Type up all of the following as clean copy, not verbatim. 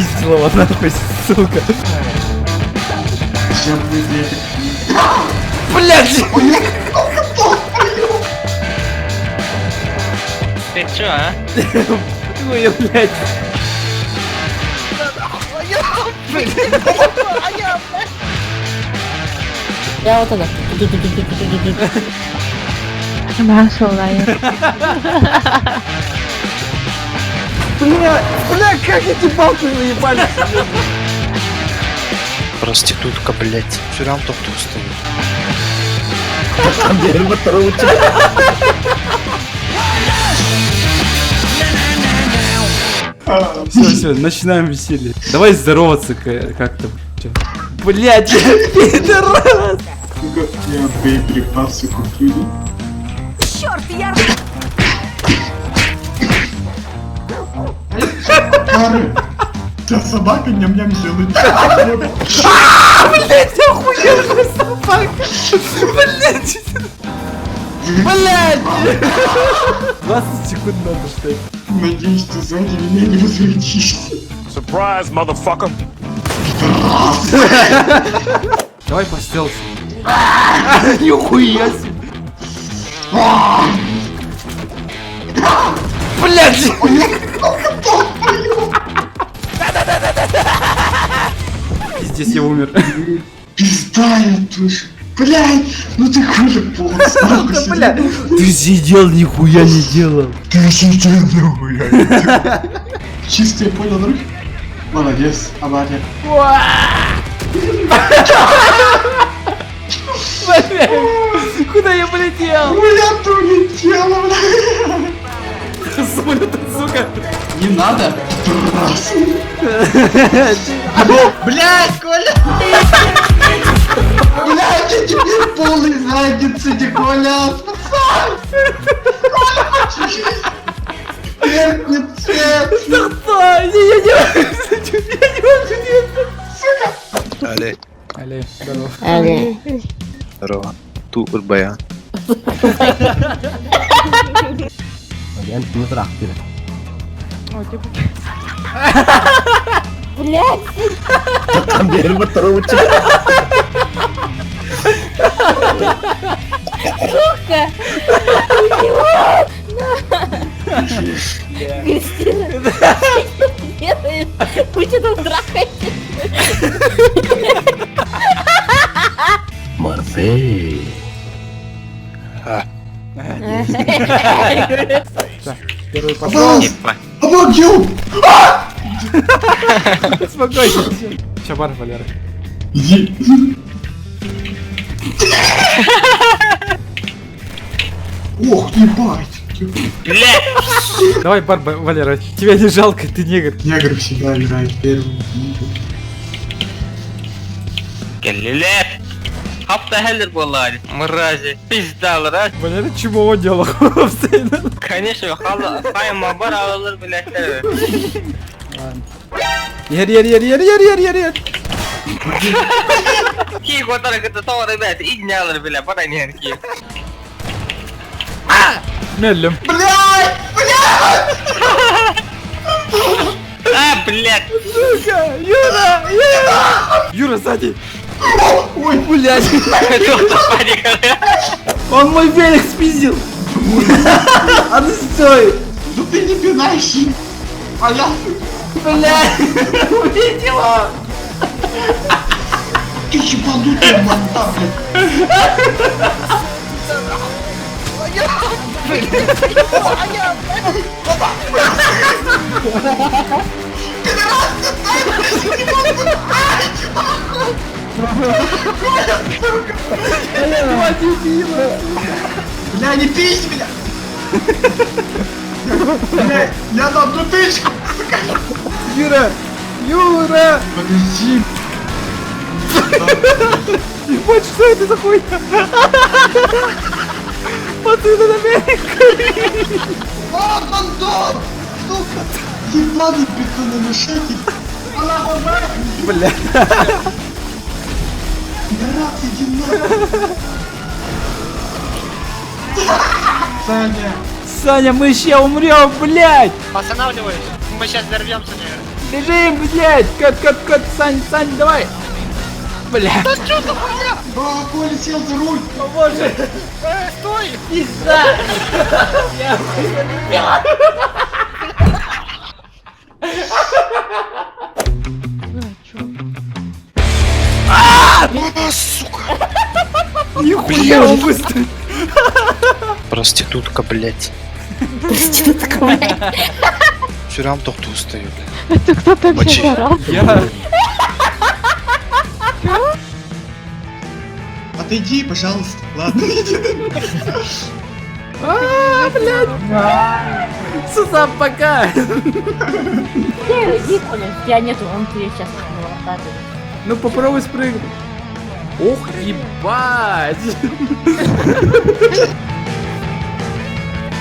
спиздила его нахуй, сука. Сейчас будет. Блядь! Ты чё, а? Ой, блядь. Я вот это. Бля, как эти палки заебали? Проститутка, блядь. Ферам топ тут стоит. Все, начинаем веселье. Давай здороваться как-то. Чё? Блядь, пидорас! Ну-ка, я боеприпасы куплю. Черт, я... Кары! Тебя собака ням-ням делает. Блядь, охуенная собака! Блядь! Блядь! 20 секунд надо ждать. Надеюсь, ты сзади меня не разлетишься. Surprise, motherfucker! Давай по стелсу. Нихуя себе! Блядь! Здесь я умер. Пизда я тоже. Блядь, ну ты хуже полос. Да, бля, ты сидел, нихуя не делал. Ты сидел нахуя. Чисто я понял, друг? Молодец, авария. Блядь, куда я полетел? Бля, ты улетела, бля. Сука, сука. Не надо. Раз. Блядь, Коля! Блядь, я тебе полный задницы, не Коля. Нет, нет, нет. Кто? Я не могу, Али, Алле, здорово. здорово. Ту Урбаян. Блядь. Сука. Кристина, что ты делаешь? Вы что там дракаете? Первый пошел. Помогу! Спокойно. Сейчас бар, Валера. Иди. Ох, ебать. Блядь! Давай, бар, Валера. Тебя не жалко, ты негр. Негр всегда играет первым. Келлилеп! Hafta heller bolari. Мрази. Пиздалар, а? Валера чего делал? Постоянно. Конечно, хайма бар алалар, блядь. Ер. Ки готара кыта товары, блядь, иднялар, блядь, подай не ки. Медлим. А, блядь! Сука, Юра, сзади. Ой, Блядь. Кто-то паника. Он мой велик спиздил. А ну стой. ну ты не пинаешь. А я... Блядь. Убить его. Ты ебанутая манда, блядь. Бля, не пись меня! Бля, я дам ту тычку! Юра. Подожди! Ебать, что это за хуйня? Пацаны на берег. Вот он дом! Сука! Ебаный бетономешатель! Бля. Пидорас, иди нахуй! Саня! Саня, мы ща умрем, блядь. Останавливаюсь. Мы сейчас взорвемся, наверное. Бежим, блядь! Кот, Сань, давай! Блядь! А, Коля сел за руль! О боже! Стой! Пизда! Я нихуя он быстро! Проститутка, блядь. Проститутка, блядь. Сюрам тоқту стою. Это кто так Мочи. орал? Я... Отойди, пожалуйста. Ладно, иди. Блядь! Сюда, пока! Иди, Коля, тебя нету, он тебе сейчас оставит. Ну попробуй спрыгнуть. Ох, ебать!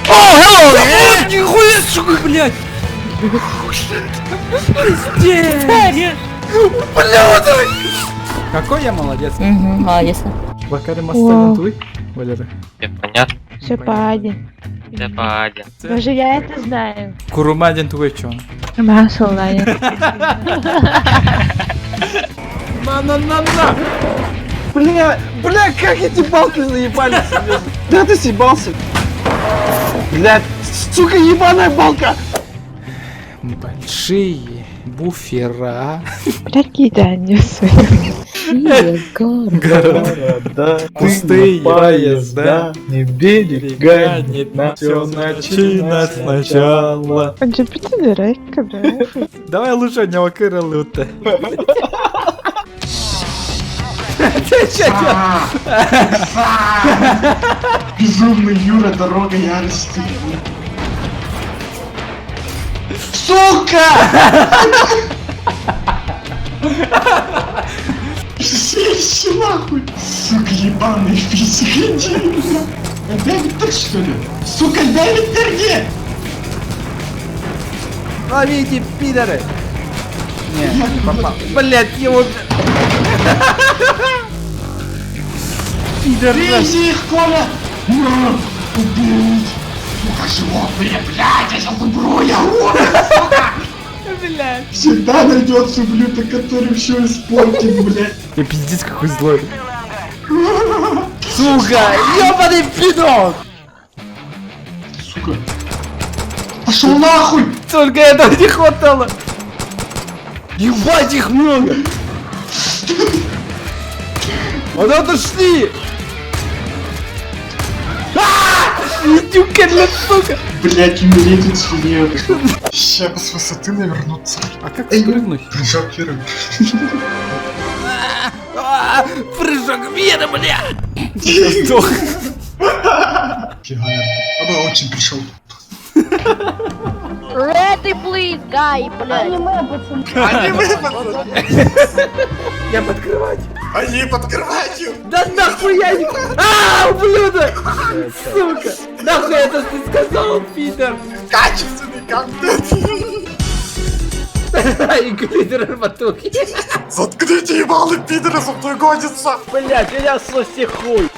О, hello! Нихуя, сука, блядь! Пиздец! Блядь! Какой я молодец! Угу, молодец. Бакари Мастер твой, Валера. Понятно. Все по один. Це падя. Даже я это знаю. Курумадин твой чё? Масл, Ланя. На! Бля, как эти балки заебали себе? Да ты съебался! Бля, сука, ебаная балка! Большие буфера. Какие-то они Города, пустые поезда, не берега нет, все начинать сначала. Он же пидорак, да? Давай лучше не вакыралута. Ты чё делаешь? Безумный Юра, дорога ярости. Сука! Слезь нахуй! Сука, ебаный физик, иди! Опять так что ли? Сука, Дэвид, ты где? Ловите, пидоры! Не попал. Блять, его... Пидор, Вези их, Коля! Ура! Убить! Сука, животные, блядь, я сейчас умру, я умру, сука! блядь. Всегда найдется ублюдок, который все испортит, блядь. Я пиздец какой злой. Сука, ёбаный пидор! Сука. Пошел нахуй! Только этого не хватало. Ебать, их много. Вот отошли! Идюка, сука! Блять, умереть от свинья. Сейчас с высоты навернуться. А как прыгнуть? Прыжок первый. Прыжок веры, бля! Я сдох. Фига, я бы очень пришел. Ready, please, guy, блядь. Я подкрывать. Они под кроватью! Да нахуя не... ублюдок! Сука! Нахуй это ты сказал, пидор? Качественный контент! И глидер батуки. Заткните ебалы, пидоры, за мной гонится! Блять, меня соси хуй.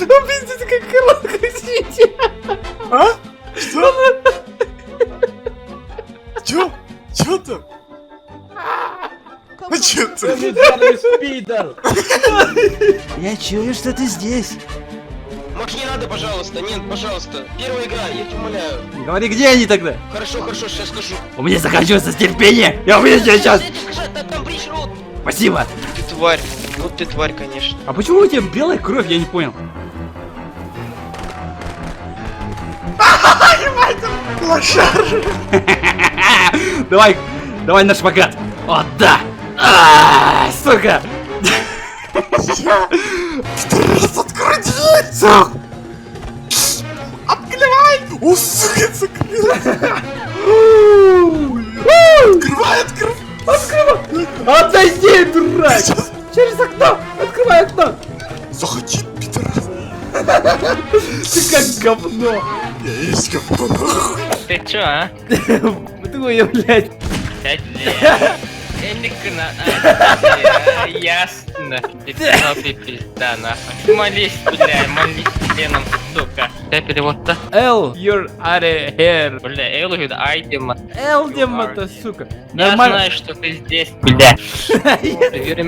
Ну пиздец, как коробка сидит. А? Что? Чё? Чё там? А чё ты? Пидор. Я чую, что ты здесь. Макс, не надо, пожалуйста, нет, пожалуйста. Первая игра, я тебя умоляю. Говори, где они тогда? Хорошо, сейчас скажу. У меня заканчивается терпение. Я увижу тебя сейчас. Там брич рот. Спасибо. Ты тварь. Вот ты тварь, конечно. А почему у тебя белая кровь? Я не понял. Давай на шпагат. О, да. Сука. Открой дверь! Сука! Открывай! О, сука, закрыла! Открывай! Отойди, дурак. Через окно. Открывай окно. Заходи, пидорас! Ты как говно. Ты чё, а? Твою, блядь. Опять, блядь. Ясно. Ты пизда, нахуй. Молись, бля, молись членом, сука. Дай перевод-то. Эл, you're out of here. Бля, Элвид, Айдема. Элдема-то, сука. Я Нормально. знаю, что ты здесь, бля. Юрий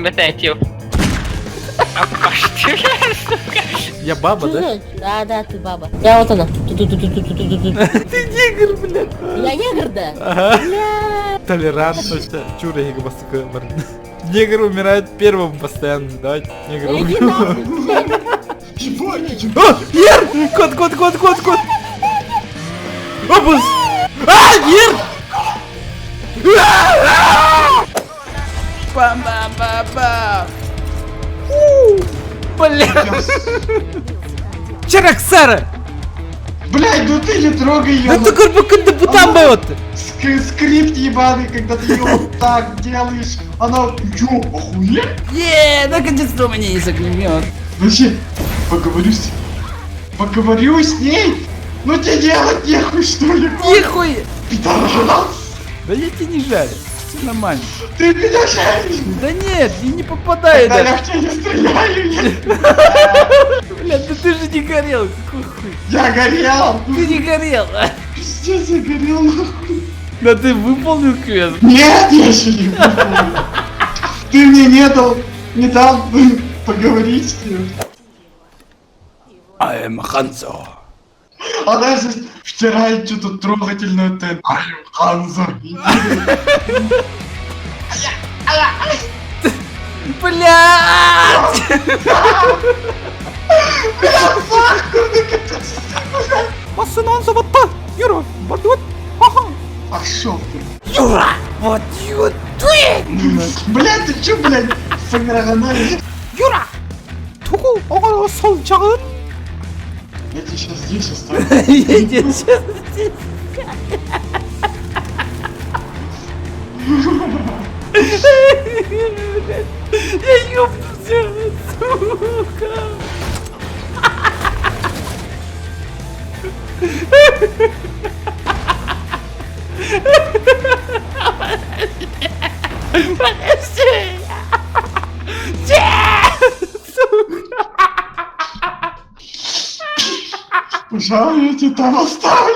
сука. Я баба, да? Да, ты баба. Я вот она. Ту-ту-ту-ту-ту-ту-ту. Ты негр, блядь. Я негр, да? Ага. Бля. Толерантность. Чуры, басыка, негр умирает первым постоянно. Давайте негр Иди убьем. нахуй. Ебать, О, Ер! Кот! Обус! Ер! Бам-бам-бам-бам! Бля! Чараксара! блядь, ну ты не трогай ее. Это как бутам бьет! Скрипт ебаный, когда ты ее вот так делаешь, она... Чё, охуел? Наконец-то у меня есть огнемет! Вообще, поговорю с ней. Ну тебе делать нехуй, что ли? Нихуя! Пидорас! Да я тебе не жаль, все нормально. Ты меня жалишь! Да нет, я не попадаю Да даже. я в тебя не стреляю, нет! Блядь, да ты же не горел, какой хуй. Я горел! Ты не горел, а? Пиздец, я горел, нахуй! Да ты выполнил квест. Нет, я еще не выполнил! Ты мне не дал поговорить с ним. I am Hanzo. Она здесь втирает что-то трогательное, ты... Ханзо! Блядь! Пацан, заводпа! Юра, бардот! Пошел ты! Юра! Вот you do it! Блядь, ты чё, блядь, фонограммой? Юра! Тугу, ого, солчагын! Я тебя сейчас здесь оставлю. Едет сейчас здесь. Я ёбнулся, сука! Подожди! Пожалуй, я тебя там оставлю.